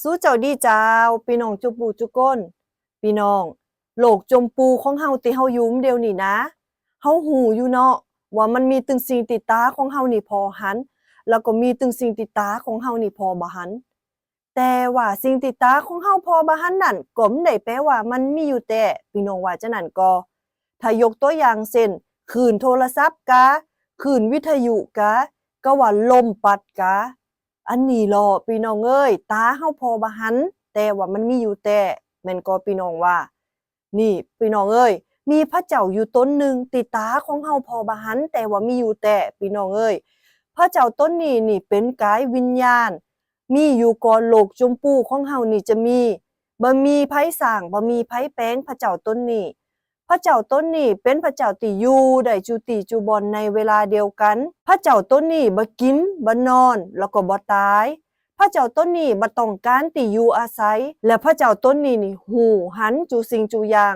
สู้เจ้าดีเจ้าพี่น้องจุปูจุก้นพี่น้องโลกจมปูของเฮาที่เฮาอยู่เดียวนี่นะเฮาหูอยู่เนาะว่ามันมีตึงสิ่งติดตาของเฮานี่พอหันแล้วก็มีตึงสิ่งติดตาของเฮานี่พอบ่หันแต่ว่าสิ่งติดตาของเฮาพอบ่หันนั่นก็บ่ได้แปลว่ามันมีอยู่แต่พี่น้องว่าจังนั้นก็ถ้ายกตัวอย่างเช่นคลื่นโทรศัพท์กะคลื่นวิทยุกะก็ว่าลมพัดกะ อันนี้ล่อพี่น้องเอ้ยตาเฮาพอบ่หันแต่ว่ามันมีอยู่แต่แม่นก็พี่น้องว่านี่พี่น้องเอ้ยมีพระเจ้าอยู่ตนหนึ่งติตาของเฮาพอบ่หันแต่ว่ามีอยู่แต่พี่น้องเอ้ยพระเจ้าตนนี้นี่เป็นกายวิญญาณมีอยู่ก่อนโลกชมพูของเฮานี่จะมีบ่มีไผสร้างบ่มีไผแปลงพระเจ้าตนนี้พระเจ้าตนนี้เป็นพระเจ้าที่อยู่ได้จุติจุบนในเวลาเดียวกันพระเจ้าตนนี้บ่กินบ่นอนแล้วก็บ่ตายพระเจ้าตนนี้บ่ต้องการที่อยู่อาศัยและพระเจ้าตนนี้นี่หูหันจุสิ่งจุอย่าง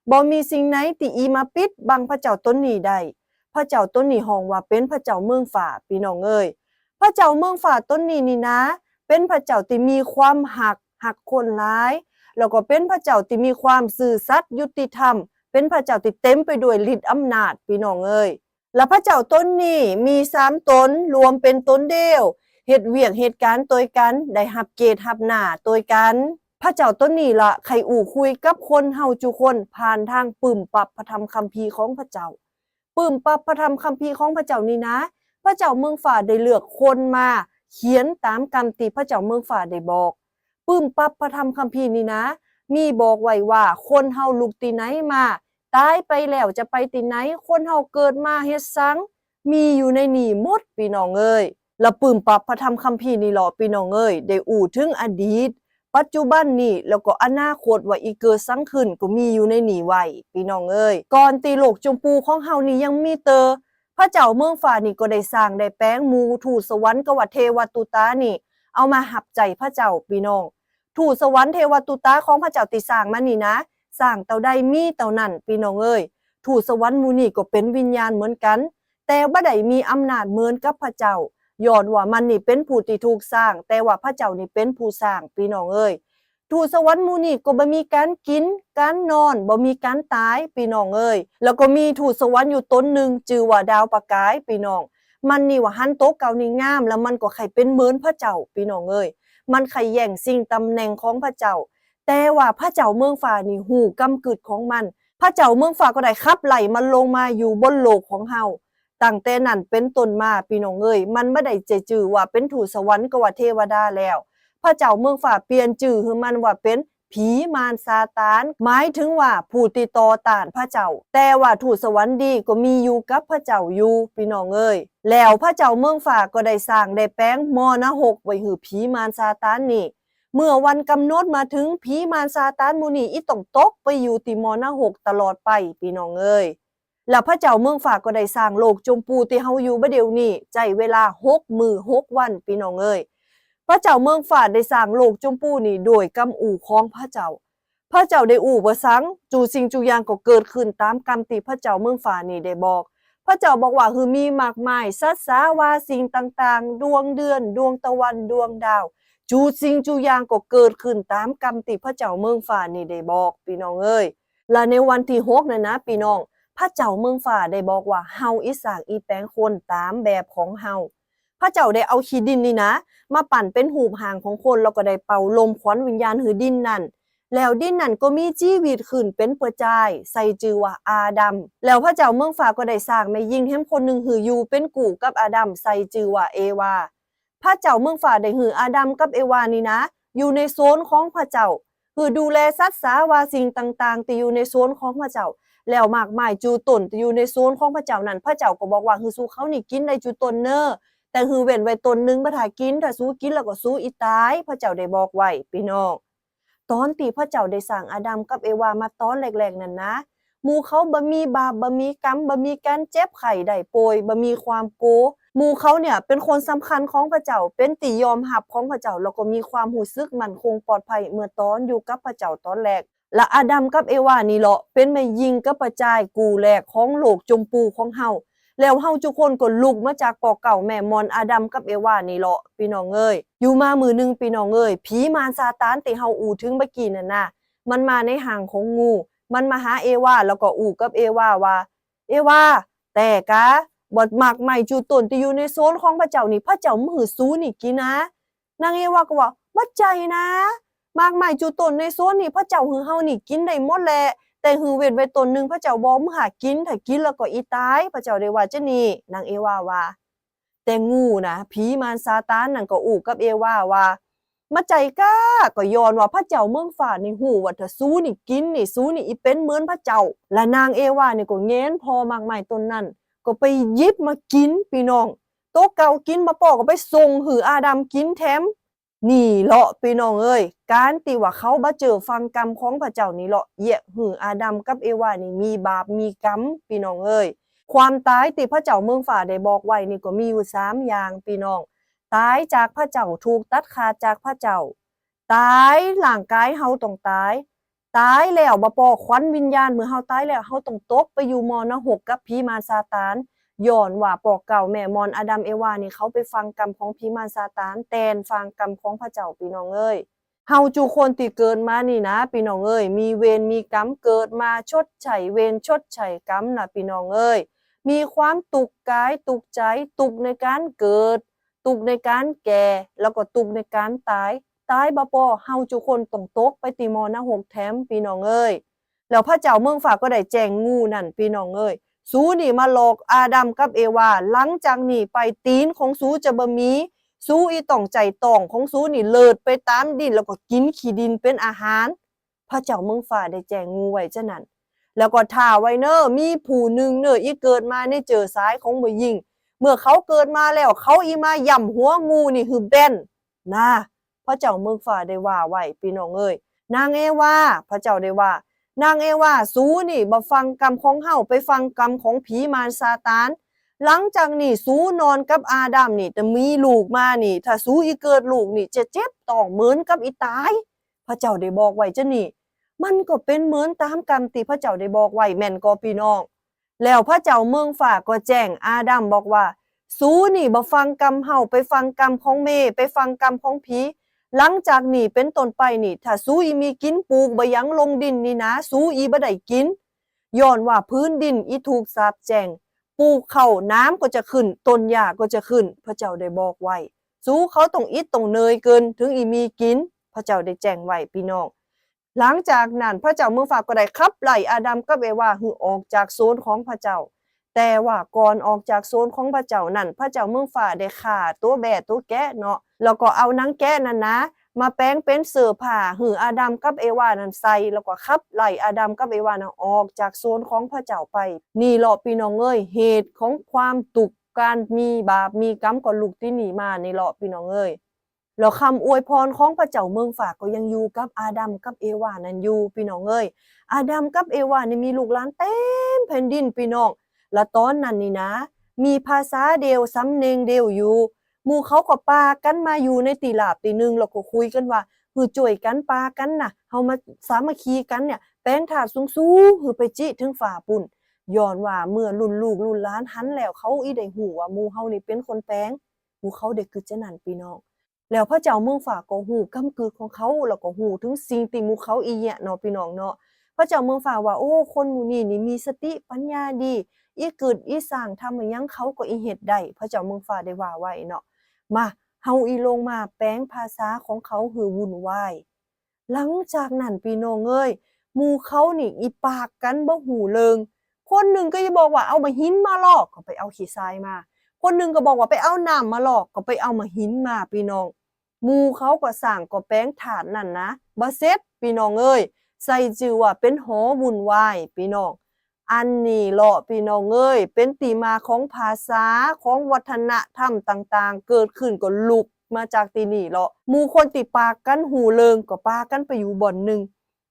บ่มีสิ่งไหนที่อีมาปิดบังพระเจ้าตนนี้ได้พระเจ้าตนนี้ฮ้องว่าเป็นพระเจ้าเมืองฟ้าพี่น้องเอ้ยพระเจ้าเมืองฟ้าตนนี้นี่นะเป็นพระเจ้าที่มีความหักคนหลายแล้วก็เป็นพระเจ้าที่มีความซื่อสัตย์ยุติธรรมเป็นพระเจ้าที่เต็มไปด้วยฤทธิ์อำนาจพี่น้องเอ้ยและพระเจ้าตนนี้มี3ตนรวมเป็นตนเดียวเฮ็ดเวียกเหตุการณ์ตัวกันได้รับเกียรติรับหน้าตัวกันพระเจ้าตนนี้ล่ะใครอู่คุยกับคนเฮาจุคนผ่านทางปึ้มปรับพระธรรมคัมภีร์ของพระเจ้าปึ้มปรับพระธรรมคัมภีร์ของพระเจ้านี่นะพระเจ้าเมืองฟ้าได้เลือกคนมาเขียนตามคำที่พระเจ้าเมืองฟ้าได้บอกปึ้มปรับพระธรรมคัมภีร์นี่นะมีบอกไว้ว่าคนเฮาลุกที่ไหนมาตายไปแล้วจะไปที่ไหนคนเฮาเกิดมาเฮ็ดซังมีอยู่ในนี่หมดพี่น้องเอ้ยแล้วปึ้มปรับพระธรรมคัมภีร์นี่หรอพี่น้องเอ้ยได้อู้ถึงอดีตปัจจุบันนี่แล้วก็อนาคตว่าอีเกิดซังขึ้นก็มีอยู่ในนี่ไว้พี่น้องเอ้ยก่อนที่โลกชมพูของเฮานี่ยังมีพระเจ้าเมืองฟ้านี่ก็ได้สร้างได้แปลงหมู่ทูตสวรรค์กว่าเทวตุตานี่เอามาหับใจพระเจ้าพี่น้องทูตสวรรค์เทวตุตาของพระเจ้าที่สร้างมานี่นะสร้างเต่าใดมีเต่านั้นพี่น้องเอ้ยทูตสวรรค์หมู่นี้ก็เป็นวิญญาณเหมือนกันแต่บ่ได้มีอำนาจเหมือนกับพระเจ้าย้อนว่ามันนี่เป็นผู้ที่ถูกสร้างแต่ว่าพระเจ้านี่เป็นผู้สร้างพี่น้องเอ้ยทูตสวรรค์หมู่นี้ก็บ่มีการกินการนอนบ่มีการตายพี่น้องเอ้ยแล้วก็มีทูตสวรรค์อยู่ตนหนึ่งชื่อว่าดาวประกายพี่น้องมันนี่ว่าหันโตเก่านี่งามแล้วมันก็ใครเป็นเหมือนพระเจ้าพี่น้องเอ้ยมันใครแย่งสิ่งตำแหน่งของพระเจ้าแต่ว่าพระเจ้าเมืองฟ้านี่หูกำกึดของมันพระเจ้าเมืองฟ้าก็ได้ขับไล่มันลงมาอยู่บนโลกของเฮาตั้งแต่นั้นเป็นต้นมาพี่น้องเอ้ยมันบ่ได้จื่อว่าเป็นทูตสวรรค์ก็ว่าเทวดาแล้วพระเจ้าเมืองฟ้าเปลี่ยนชื่อให้มันว่าเป็นผีมารซาตานหมายถึงว่าผู้ที่ต่อต้านพระเจ้าแต่ว่าทูตสวรรค์ดีก็มีอยู่กับพระเจ้าอยู่พี่น้องเอ้ยแล้วพระเจ้าเมืองฟ้าก็ได้สร้างได้แปลงมรณะไว้ให้ผีมารซาตานนี่เมื่อวันกำหนดมาถึงผีมารซาตานหมู่นี้อีต้องตกไปอยู่ที่มรณะตลอดไปพี่น้องเอ้ยแล้วพระเจ้าเมืองฟ้าก็ได้สร้างโลกชมพูที่เฮาอยู่บัดเดี๋ยวนี้ใจเวลา6มื้อ6วันพี่น้องเอ้ยพระเจ้าเมืองฟ้าได้สร้างโลกชมพูนี่โดยกำอู่ของพระเจ้าได้อู่บ่ซังจูสิ่งจูอย่างก็เกิดขึ้นตามกรรมที่พระเจ้าเมืองฟ้านี่ได้บอกพระเจ้าบอกว่าคือมีมากมายสัตว์สาวาสิ่งต่างๆดวงเดือนดวงตะวันดวงดาวจูสิ่งจูอย่างก็เกิดขึ้นตามกรรมที่พระเจ้าเมืองฟ้านี่ได้บอกพี่น้องเอ้ยและในวันที่6นั่นนะพี่น้องพระเจ้าเมืองฟ้าได้บอกว่าเฮาอีสร้างอีแปลงคนตามแบบของเฮาพระเจ้าได้เอาขี้ดินนี่นะมาปั่นเป็นหูปหางของคนแล้วก็ได้เป่าลมควันวิญญาณหือดินนั่นแล้วดินนั่นก็มีชีวิตขึ้นเป็นเปลือยกายใส่ชื่อว่าอาดัมแล้วพระเจ้าเมืองฟ้าก็ได้สร้างแม่หญิงแห่งคนหนึ่งหืออยู่เป็นกู่กับอาดัมใส่ชื่อว่าเอวาพระเจ้าเมืองฟ้าได้หืออาดัมกับเอวานี่นะอยู่ในโซนของพระเจ้าคือดูแลสัตว์สาวาสิ่งต่างๆที่อยู่ในโซนของพระเจ้าแล้วมากมายจูต้นที่อยู่ในโซนของพระเจ้านั้นพระเจ้าก็บอกว่าคือสู้เขานี่กินได้จูต้นเน้อแต่หือเว้นไว้ตนนึงบ่ถ้ากินถ้าสู้กินแล้วก็สู้อีตายพระเจ้าได้บอกไว้พี่น้องตอนที่พระเจ้าได้สร้างอาดัมกับเอวามาตอนแรกๆนั่นนะหมู่เขาบ่มีบาปบ่มีกรรมบ่มีการเจ็บไข้ได้ป่วยบ่มีความโกหมู่เขาเนี่ยเป็นคนสำคัญของพระเจ้าเป็นที่ยอมรับของพระเจ้าแล้วก็มีความรู้สึกมั่นคงปลอดภัยเมื่อตอนอยู่กับพระเจ้าตอนแรกและอาดัมกับเอวานี่แหละเป็นแม่หญิงกับพระเจ้ากูแรกของโลกจมปูของเฮา แล้วเฮาทุกคนก็ลุกมาจากปอเก่าแม่มอนอาดัมกับเอวานี่เลาะพี่น้องเอ้ยอยู่มามื้อนึงพี่น้องเอ้ยผีมารซาตานที่เฮาอู้ถึงเมื่อกี้นั่นน่ะมันมาในหางของงูมันมาหาเอวาแล้วก็อู้กับเอวาว่าเอวาแต่กะบ่หมากใหม่จูต้นที่อยู่ในโซนของพระเจ้านี่พระเจ้ามือซูนี่กินนะนางเอวาก็ว่าบ่ใจนะหมากใหม่จูต้นในโซนนี่พระเจ้าหือเฮานี่กินได้หมดแหละแต่หือเว้นไว้ตนหนึ่งพระเจ้าบ่มึงหากินถ้ากินแล้วก็อีตายพระเจ้าได้ว่าจังนี้นางเอวาว่าแต่งูนะผีมารซาตานนั่นก็อู้กับเอวาว่ามาใจกล้าก็ย้อนว่าพระเจ้าเมืองฟ้านี่ฮู้ว่าถ้าซูนี่กินนี่ซูนี่อีเป็นเหมือนพระเจ้าและนางเอวานี่ก็แง้นพอมากมายต้นนั้นก็ไปหยิบมากินพี่น้องโตเก่ากินมาปอกก็ไปส่งหืออาดัมกินแถมนี่เลาะพี่น้องเอ้ยการที่ว่าเขาบ่เจอฟังกรรมของพระเจ้านี่เลาะเหยียหืออาดัมกับเอวานี่มีบาปมีกรรมพี่น้องเอ้ยความตายที่พระเจ้าเมืองฟ้าได้บอกไว้นี่ก็มีอยู่3อย่างพี่น้องตายจากพระเจ้าถูกตัดขาดจากพระเจ้าตายร่างกายเฮาต้องตายแล้วบ่พอขวัญวิญญาณเมื่อเฮาตายแล้วเฮาต้องตกไปอยู่มรณะกับผีมารซาตานย้อนว่าปอกเก่าแม่มอนอาดัมเอวานี่เขาไปฟังกรรมของผีมารซาตานแทนฟังกรรมของพระเจ้าพี่น้องเอ้ยเฮาทุกคนที่เกิดมานี่นะพี่น้องเอ้ยมีเวรมีกรรมเกิดมาชดใช้เวรชดใช้กรรมน่ะพี่น้องเอ้ยมีความตุกข์กายตุกข์ใจตุกข์ในการเกิดตุกข์ในการแก่แล้วก็ตุกข์ในการตายบ่พอเฮาทุกคนต้องตกไปติมรณะแถมพี่น้องเอ้ยแล้วพระเจ้าเมืองฟ้าก็ได้แจ้งงูนั่นพี่น้องเอ้ยสูนี่มาหลอกอาดัมกับเอวาหลังจากนี้ไปตีนของสูจะบ่มีสูอีต้องใจต้องของสูนี่เลิดไปตามดินแล้วก็กินขี้ดินเป็นอาหารพระเจ้าเมืองฟ้าได้แจ้งงูไว้จังนั้นแล้วก็ท่าไว้เน้อมีผู้หนึ่งเน้ออีเกิดมาในเจอซ้ายของผู้หญิงเมื่อเขาเกิดมาแล้วเขาอีมาย่ำหัวงูนี่คือแบนนะพระเจ้าเมืองฟ้าได้ว่าไว้พี่น้องเอ้ยนางเอวาพระเจ้าได้ว่านางเอวาสูนี่บ่ฟังกรรมของเฮาไปฟังกรรมของผีมารซาตานหลังจากนี้สูนอนกับอาดัมนี่จะมีลูกมานี่ถ้าสูอีเกิดลูกนี่จะเจ็บต้องเหมือนกับอีตายพระเจ้าได้บอกไว้จังนี่มันก็เป็นเหมือนตามกรรมที่พระเจ้าได้บอกไว้แม่นก็พี่น้องแล้วพระเจ้าเมืองฟ้าก็แจ้งอาดัมบอกว่าสูนี่บ่ฟังกรรมเฮาไปฟังกรรมของเมไปฟังกรรมของผีหลังจากนี้เป็นต้นไปนี่ถ้าสูอีมีกินปลูกบ่ยังลงดินนี่นะสูอีบ่ได้กินย้อนว่าพื้นดินอีถูกสาปแช่งปลูกข้าวน้ำก็จะขึ้นต้นหญ้าก็จะขึ้นพระเจ้าได้บอกไว้สูเขาต้องอิดต้องเนยเกินถึงอีมีกินพระเจ้าได้แจ้งไว้พี่น้องหลังจากนั้นพระเจ้าเมืองฟ้าก็ได้ขับไล่อาดัมกับเอวาให้ออกจากโซนของพระเจ้าแต่ว่าก่อนออกจากโซนของพระเจ้านั่นพระเจ้าเมืองฟ้าได้ฆ่าตัวแบะตัวแกะเนาะแล้วก็เอานางแกะนั่นนะมาแปลงเป็นเสื้อผ้าหืออาดัมกับเอวานั่นใส่แล้วก็ขับไล่อาดัมกับเอวานั่นออกจากโซนของพระเจ้าไปนี่แหละพี่น้องเอ้ยเหตุของความตุกการมีบาปมีกรรมก็ลุกที่นี่มานี่แหละพี่น้องเอ้ยแล้วคำอวยพรของพระเจ้าเมืองฟ้าก็ยังอยู่กับอาดัมกับเอวานั่นอยู่พี่น้องเอ้ยอาดัมกับเอวานี่มีลูกหลานเต็มแผ่นดินพี่น้องและตอนนั้นนี่นะมีภาษาเดียวสำเนียงเดียวอยู่หมู่เขาก็ปากันมาอยู่ในตีลาบตีนึงแล้วก็คุยกันว่าหือจ่วยกันปากันน่ะเฮามาสามัคคีกันเนี่ยแป้งถาดสูงๆหือไปจิถึงฝ่าปุ่นย้อนว่าเมื่อรุ่นลูกรุ่นหลานหันแล้วเขาอีได้ฮู้ว่าหมู่เฮานี่เป็นคนแปลงหมู่เขาได้คือจังนั้นพี่น้องแล้วพระเจ้าเมืองฟ้าก็ฮู้กำกึกของเขาแล้วก็ฮู้ถึงสิ่งที่หมู่เขาอีแยะเนาะพี่น้องเนาะพระเจ้าเมืองฟ้าว่าโอ้คนหมู่นี้นี่มีสติปัญญาดีอีกึดอีสร้างทำอิหยังเขาก็อีเฮ็ดได้พระเจ้าเมืองฟ้าได้ว่าไว้เนาะมาเฮาอีลงมาแปลงภาษาของเขาหือวุ่นวายหลังจากนั้นพี่น้องเอ้ยหมู่เขานี่อีปากกันบ่หูเริงคนหนึ่งก็จะบอกว่าเอามาหินมาลอกก็ไปเอาขี้ทรายมาคนหนึ่งก็บอกว่าไปเอาน้ำมาลอกก็ไปเอามาหินมาพี่น้องหมู่เขาก็สร้างก็แปลงถาดนั่นนะบ่เสร็จพี่น้องเอ้ยใส่ชื่อว่าเป็นหอวุ่นวายพี่น้องอันนี้เลาะพี่น้องเอ้ยเป็นที่มาของภาษาของวัฒนธรรมต่างๆเกิดขึ้นก็ลุกมาจากที่นี่เลาะหมู่คนที่ปากกันหูเริงก็ปากันไปอยู่บ่อนหนึ่ง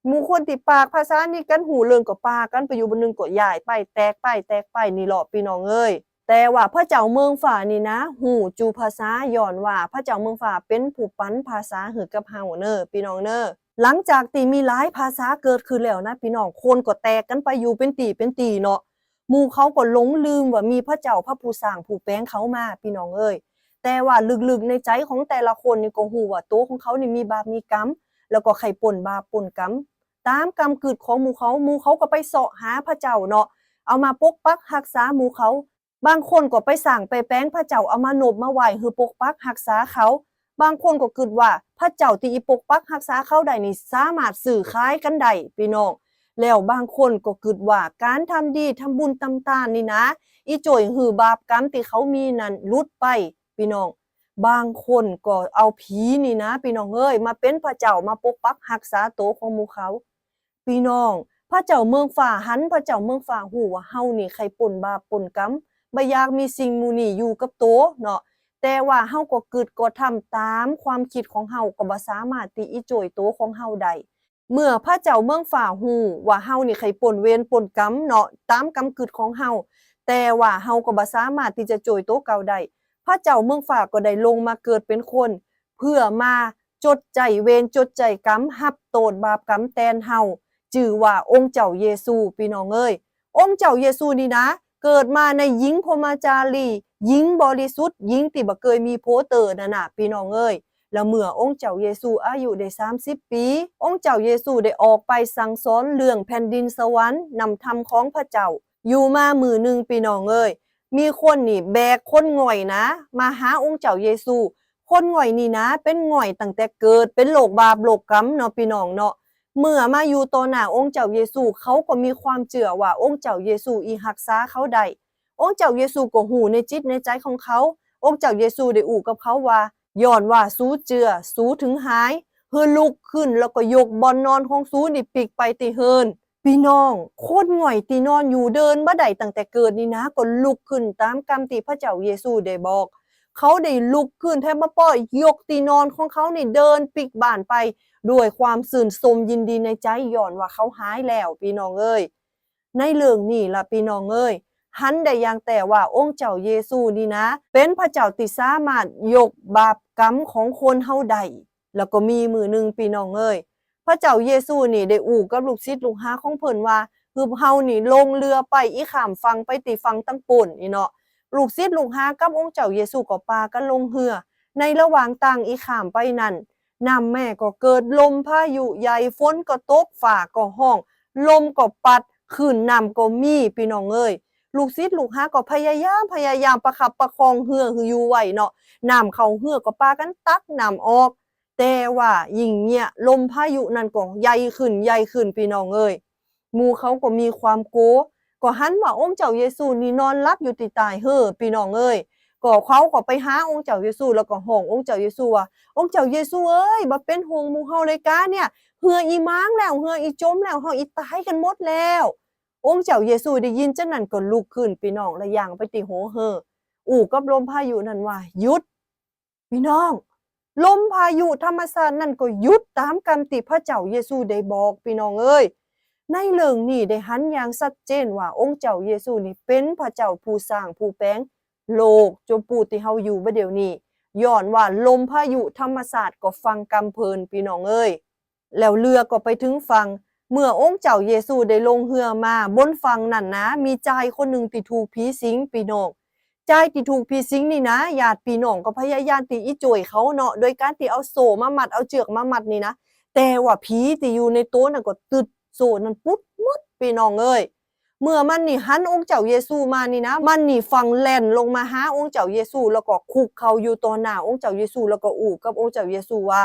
หมู่คนที่ปากภาษานี้กันหูเริงก็ปากันไปอยู่บ่อนหนึ่งก็ย้ายไปแตกไปนี่เลาะพี่น้องเอ้ยแต่ว่าพระเจ้าเมืองฟ้านี่นะหูจูภาษาย้อนว่าพระเจ้าเมืองฟ้าเป็นผู้ปันภาษาให้กับเฮาเน้อพี่น้องเน้อหลังจากที่มีหลายภาษาเกิดขึ้นแล้วนะพี่น้องคนก็แตกกันไปอยู่เป็นตีเนาะ หมู่เขาก็หลงลืมว่ามีพระเจ้าพระผู้สร้างผู้แปลงเขามาพี่น้องเอ้ยแต่ว่าลึกๆในใจของแต่ละคนนี่ก็ฮู้ว่าตัวของเขานี่มีบาปมีกรรมแล้วก็ไข่ป่นบาปป่นกรรมตามกรรมเกิดของหมู่เขาก็ไปเสาะหาพระเจ้าเนาะเอามาปกปักรักษาหมู่เขาบางคนก็ไปสร้างไปแปลงพระเจ้าเอามานบมาไหว้ฮือปกปักรักษาเขาบางคนก็คิดว่าพระเจ้าที่อีปกปักรักษาเขาได้นี่สามารถสื่อคล้ายกันได้พี่น้องแล้วบางคนก็คิดว่าการทำดีทำบุญต่างๆนี่นะอีจ่อยหือบาปกรรมที่เขามีนั่นหลุดไปพี่น้องบางคนก็เอาผีนี่นะพี่น้องเอ้ยมาเป็นพระเจ้ามาปกปักรักษาตัวของหมู่เขาพี่น้องพระเจ้าเมืองฟ้าหันพระเจ้าเมืองฟ้าฮู้ว่าเฮานี่ใครป่นบาปป่นกรรมบ่อยากมีสิ่งหมู่นี้อยู่กับตัวเนาะแต่ว่าเฮาก็กึดก็ทำตามความคิดของเฮาก็บ่สามารถที่อีจ่อยตัวของเฮาได้เมื่อพระเจ้าเมืองฟ้าฮู้ว่าเฮานี่ใครป่นเวรป่นกรรมเนาะตามกรรมกึดของเฮาแต่ว่าเฮาก็บ่สามารถที่จะจ่อยตัวเก่าได้พระเจ้าเมืองฟ้าก็ได้ลงมาเกิดเป็นคนเพื่อมาจดใจเวรจดใจกรรมรับโทษบาปกรรมแทนเฮาชื่อว่าองค์เจ้าเยซูพี่น้องเอ้ยองค์เจ้าเยซูนี่นะเกิดมาในหญิงพรหมจารีหญิงบริสุทธิ์หญิงที่บ่เคยมีโพเตอร์นั่นน่ะพี่น้องเอ้ยแล้วเมื่อองค์เจ้าเยซูอายุได้30ปีองค์เจ้าเยซูได้ออกไปสั่งสอนเรื่องแผ่นดินสวรรค์นำธรรมของพระเจ้าอยู่มามื้อนึงพี่น้องเอ้ยมีคนนี่แบกคนง่อยนะมาหาองค์เจ้าเยซูคนง่อยนี่นะเป็นง่อยตั้งแต่เกิดเป็นโรคบาปโรคกรรมเนาะพี่น้องเนาะเมื่อมาอยู่ต่อหน้าองค์เจ้าเยซูเขาก็มีความเชื่อว่าองค์เจ้าเยซูอีรักษาเขาได้องค์เจ้าเยซูก็หูในจิตในใจของเขาองค์เจ้าเยซูได้อู้กับเขาว่าย้อนว่าสู้เจือสู้ถึงหายเฮือลุกขึ้นแล้วก็ยกบอนนอนของสู้นี่ปิกไปติเฮินพี่น้องคนง่อยที่นอนอยู่เดินบ่ได้ตั้งแต่เกิดนี่นะก็ลุกขึ้นตามกรรมที่พระเจ้าเยซูได้บอกเขาได้ลุกขึ้นแทบบ่ป้อยยกที่นอนของเขานี่เดินปิกบ้านไปด้วยความสื่นสมยินดีในใจย้อนว่าเขาหายแล้วพี่น้องเอ้ยในเรื่องนี้ล่ะพี่น้องเอ้ยหันได้อย่างแต่ว่าองค์เจ้าเยซูนี่นะเป็นพระเจ้าที่สามารถยกบาปกรรมของคนเฮาได้แล้วก็มีมื้อนึงพี่น้องเอ้ยพระเจ้าเยซูนี่ได้อู้กับลูกศิษย์ลูกหาของเพิ่นว่าคือเฮานี่ลงเรือไปอีข้ามฝั่งไปติฝั่งตั้งปุ่นนี่เนาะลูกศิษย์ลูกหากับองค์เจ้าเยซูก็พากันลงเรือในระหว่างทางอีข้ามไปนั่นน้ำแม่ก็เกิดลมพายุใหญ่ฝนก็ตกฟ้าก็ห้องลมก็ปัดคลื่นน้ำก็มีพี่น้องเอ้ยลูกศิษย์ลูกหาก็พยายามประคับประคองเรือคืออยู่ไว้เนาะน้ำเข้าเรือก็พากันตักน้ำออกแต่ว่ายิ่งเนี่ยลมพายุนั่นก็ใหญ่ขึ้นพี่น้องเอ้ยหมู่เขาก็มีความกลัวก็หันว่าองค์เจ้าเยซูนี่นอนหลับอยู่ที่ใต้เรือพี่น้องเอ้ยก็เขาก็ไปหาองค์เจ้าเยซูแล้วก็ห้ององค์เจ้าเยซูว่าองค์เจ้าเยซูเอ้ยบ่เป็นห่วงหมู่เฮาเลยกะเนี่ยเรืออีม้างแล้วเรืออีจมแล้วเฮาอีตายกันหมดแล้วองค์เจ้าเยซูได้ยินจังนั้นก็ลุกขึ้นพี่น้องและย่างไปที่หัวเรืออู้กับลมพายุนั่นว่าหยุดพี่น้องลมพายุธรรมชาตินั่นก็หยุดตามกรรมที่พระเจ้าเยซูได้บอกพี่น้องเอ้ยในเรื่องนี้ได้หันอย่างชัดเจนว่าองค์เจ้าเยซูนี่เป็นพระเจ้าผู้สร้างผู้แปลงโลกจมปูที่เฮาอยู่บ่เดี๋ยวนี้ย้อนว่าลมพายุธรรมชาติก็ฟังกำเพลินพี่น้องเอ้ยแล้วเรือก็ไปถึงฝั่งเมื่อองค์เจ้าเยซูได้ลงเรือมาบนฝั่งนั่นนะมีชายคนหนึ่งที่ถูกผีสิงพี่น้องชายที่ถูกผีสิงนี่นะญาติพี่น้องก็พยายามที่อีจ่วยเขาเนาะโดยการที่เอาโซ่มามัดเอาเชือกมามัดนี่นะแต่ว่าผีที่อยู่ในโต๊ะนั่นก็ตึดโซ่นั่นปุ๊ดมุดพี่น้องเอ้ยเมื่อมันนี่หันองค์เจ้าเยซูมานี่นะมันนี่ฟังแล่นลงมาหาองค์เจ้าเยซูแล้วก็คุกเข่าอยู่ต่อหน้าองค์เจ้าเยซูแล้วก็อู้กับองค์เจ้าเยซูว่า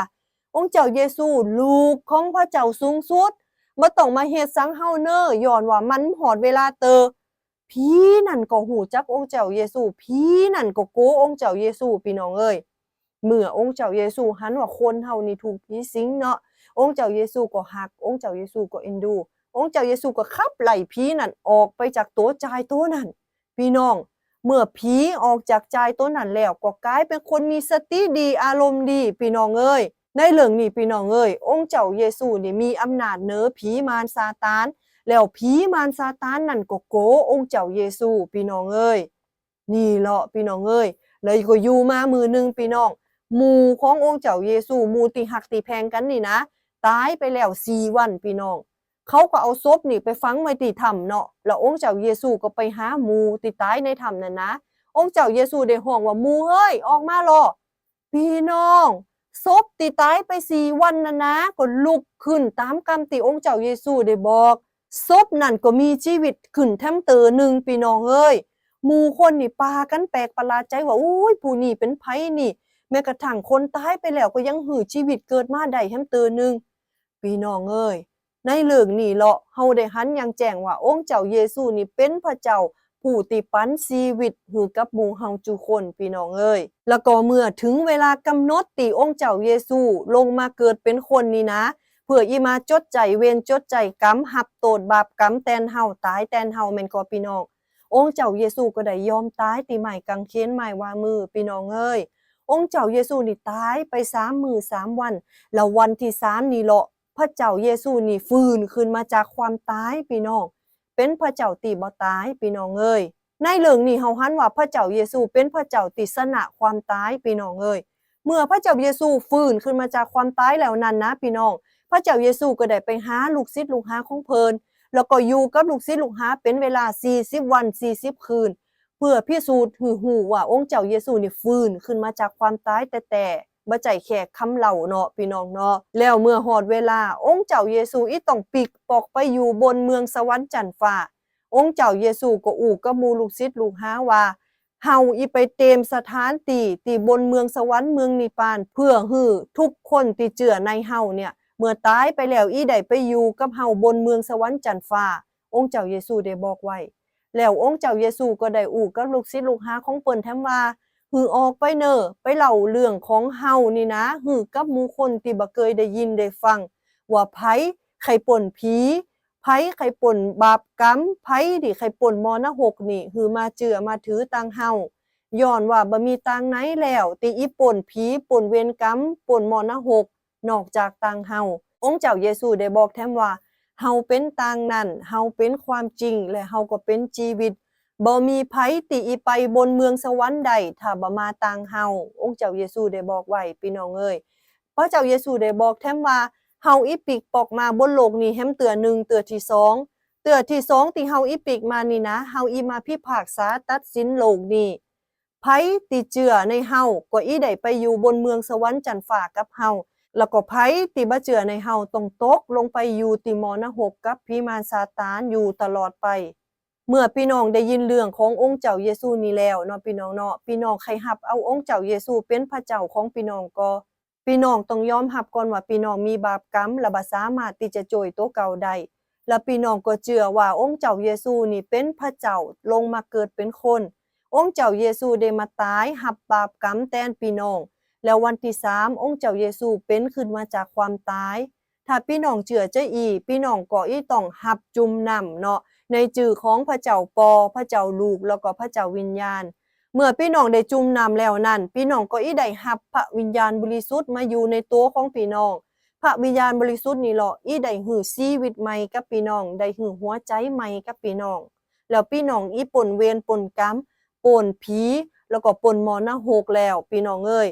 องค์เจ้าเยซูลูกของพระเจ้าสูงสุดบ่ต้องมาเฮ็ดสังเฮาเน้อย้อนว่ามันฮอดเวลาเตอผีนั่นก็ฮู้จักองค์เจ้าเยซูผีนั่นก็โกองค์เจ้าเยซูพี่น้องเอ้ยเมื่อองค์เจ้าเยซูหันว่าคนเฮานี่ถูกผีสิงเนาะองค์เจ้าเยซูก็ฮักองค์เจ้าเยซูก็เอ็นดูองค์เจ้าเยซูก็ขับไล่ผีนั่นออกไปจากตัวชายตัวนั้นพี่น้องเมื่อผีออกจากชายตัวนั้นแล้วก็กลายเป็นคนมีสติดีอารมณ์ดีพี่น้องเอ้ยในเรื่องนี้พี่น้องเอ้ยองค์เจ้าเยซูนี่มีอำนาจเหนือผีมารซาตานแล้วผีมารซาตานนั่นก็โกองค์เจ้าเยซูพี่น้องเอ้ยนี่แหละพี่น้องเอ้ยเลยก็อยู่มามื้อนึงพี่น้องหมู่ขององค์เจ้าเยซูหมู่ที่ฮักที่แพงกันนี่นะตายไปแล้ว4วันพี่น้อง เขาก็เอาศพนี่ไปฝังไว้ที่ถ้ำเนาะแล้วองค์เจ้าเยซูก็ไปหาหมู่ที่ตายในถ้ำนั่นนะองค์เจ้าเยซูได้ฮ้องว่าหมู่เฮ้ยออกมาลอพี่น้องศพที่ตายไป4 วันนั่นนะก็ลุกขึ้นตามคำที่องค์เจ้าเยซูได้บอกศพนั่นก็มีชีวิตขึ้นแถมเตอหนึ่งพี่น้องเอ้ยหมู่คนนี่ปากันแปลกประหลาดใจว่าอุ้ยผู้นี่เป็นไผนี่แม้กระทั่งคนตายไปแล้วก็ยังหือชีวิตเกิดมาได้แถมเตอหนึ่งพี่น้องเอ้ยในเรื่องนี้เลาะเฮาได้หันอย่างแจ้งว่าองค์เจ้าเยซูนี่เป็นพระเจ้าผู้ที่ปันชีวิตให้กับหมู่เฮาทุกคนพี่น้องเอ้ยแล้วก็เมื่อถึงเวลากำหนดที่องค์เจ้าเยซูลงมาเกิดเป็นคนนี่นะเพื่ออีมาจดใจเวรจดใจกรรมรับโทษบาปกรรมแทนเฮาตายแทนเฮาแม่นก็พี่น้ององค์เจ้าเยซูก็ได้ยอมตายที่ไม้กางเขนไม้ว่ามือพี่น้องเอ้ยองค์เจ้าเยซูนี่ตายไป3 มื้อ3 วันแล้ววันที่3นี่เลาะพระเจ้าเยซูนี่ฟื้นขึ้นมาจากความตายพี่น้องเป็นพระเจ้าที่บ่ตายพี่น้องเอ้ยในเรื่องนี้เฮาหันว่าพระเจ้าเยซูเป็นพระเจ้าที่ชนะความตายพี่น้องเอ้ยเมื่อพระเจ้าเยซูฟื้นขึ้นมาจากความตายแล้วนั้นนะพี่น้องพระเจ้าเยซูก็ได้ไปหาลูกศิษย์ลูกหาของเพิ่นแล้วก็อยู่กับลูกศิษย์ลูกหาเป็นเวลา40 วัน40 คืนเพื่อพิสูจน์ให้ฮู้ว่าองค์เจ้าเยซูนี่ฟื้นขึ้นมาจากความตายแต่บ่ใจแค่คำเล่าเนาะพี่น้องเนาะแล้วเมื่อฮอดเวลาองค์เจ้าเยซูอีต้องปีกปอกไปอยู่บนเมืองสวรรค์จันทร์ฟ้าองค์เจ้าเยซูก็อู้กับหมู่ลูกศิษย์ลูกหาว่าเฮาอีไปเต็มสถานที่บนเมืองสวรรค์เมืองนิพพานเพื่อฮื้อทุกคนที่เชื่อในเฮาเนี่ยเมื่อตายไปแล้วอีได้ไปอยู่กับเฮาบนเมืองสวรรค์จันทร์ฟ้าองค์เจ้าเยซูได้บอกไว้แล้วองค์เจ้าเยซูก็ได้อู้กับลูกศิษย์ลูกหาของเพิ่นแถมว่าหือออกไปเน้อไปเล่าเรื่องของเฮานี่นะหือกับหมู่คนที่บ่เคยได้ยินได้ฟังว่าไผไข่ป่นผีไผไข่ป่นบาปกรรมไผที่ไข่ป่นมรณะนี่หือมาเจือมาถือตังเฮาย้อนว่าบ่มีตังไหนแล้วที่อีป่นผีป่นเวรกรรมป่นมรณะนอกจากตังเฮาองค์เจ้าเยซูได้บอกแถมว่าเฮาเป็นตังนั้นเฮาเป็นความจริงและเฮาก็เป็นชีวิตบ่มีไผที่อีไปบนเมืองสวรรค์ใดถ้าบ่มาตังเฮาองค์เจ้าเยซูได้บอกไว้พี่น้องเอ้ยพระเจ้าเยซูได้บอกแถมว่าเฮาอีปีกปอกมาบนโลกนี้แฮมเตือ1เตือที่2เตือที่2ที่เฮาอีปีกมานี่นะเฮาอีมาพิพากษาตัดสินโลกนี้ไผที่เชื่อในเฮาก็อีได้ไปอยู่บนเมืองสวรรค์จันทร์ฟ้ากับเฮาแล้วก็ไผที่บ่เชื่อในเฮาต้องตกลงไปอยู่ที่มรณะกับพิมารซาตานอยู่ตลอดไปเมื่อพี่น้องได้ยินเรื่องขององค์เจ้าเยซูนี่แล้วเนาะพี่น้องเนาะพี่น้องใครรับเอาองค์เจ้าเยซูเป็นพระเจ้าของพี่น้องก็พี่น้องต้องยอมรับก่อนว่าพี่น้องมีบาปกรรมและบ่สามารถที่จะโจยตัวเก่าได้และพี่น้องก็เชื่อว่าองค์เจ้าเยซูนี่เป็นพระเจ้าลงมาเกิดเป็นคนองค์เจ้าเยซูได้มาตายรับบาปกรรมแทนพี่น้องแล้ววันที่3องค์เจ้าเยซูเป็นขึ้นมาจากความตายถ้าพี่น้องเชื่อใจอีพี่น้องก็อีต้องรับจุ่มน้ำเนาะในชื่อของพระเจ้าปอพระเจ้าลูกแล้วก็พระเจ้าวิญญาณเมื่อพี่น้องได้จุ่มน้ำแล้วนั่นพี่น้องก็อีได้รับพระวิญญาณบริสุทธิ์มาอยู่ในตัวของพี่น้องพระวิญญาณบริสุทธิ์นี่แหละอีได้หือชีวิตใหม่กับพี่น้องได้หือหัวใจใหม่กับพี่น้องแล้วพี่น้องอีป่นเวรป่นกรรมป่นผีแล้วก็ป่นมรณะแล้วพี่น้องเอ้ย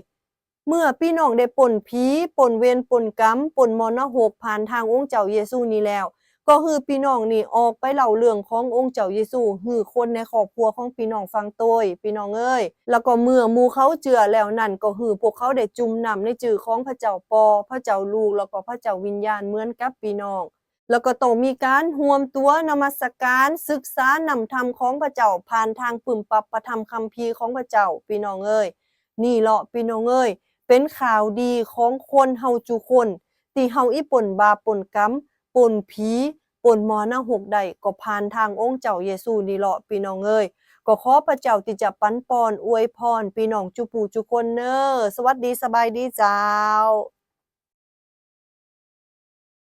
เมื่อพี่น้องได้ป่นผีป่นเวรป่นกรรมป่นมรณะผ่านทางองค์เจ้าเยซูนี่แล้วก็คือพี่น้องนี่ออกไปเล่าเรื่องขององค์เจ้าเยซูฮือคนในครอบครัวของพี่น้องฟังโตยพี่น้องเอ้ยแล้วก็เมื่อหมู่เขาเชื่อแล้วนั่นก็คือพวกเขาได้จุ่มน้ำในชื่อของพระเจ้าปอพระเจ้าลูกแล้วก็พระเจ้าวิญญาณเหมือนกับพี่น้องแล้วก็ต้องมีการร่วมตัวนมัสการศึกษานำธรรมของพระเจ้าผ่านทางปึ้มปับประธรรมคัมภีร์ของพระเจ้าพี่น้องเอ้ยนี่แหละพี่น้องเอ้ยเป็นข่าวดีของคนเฮาทุกคนที่เฮาอีป่นบาปป่นกรรมป่นผีป่นมรณะใดก็ผ่านทางองค์เจ้าเยซูนี่แหละพี่น้องเอ้ยก็ขอพระเจ้าที่จะปันปอนอวยพรพี่น้องจุปูจุคนเน้อสวัสดีสบายดีเจ้า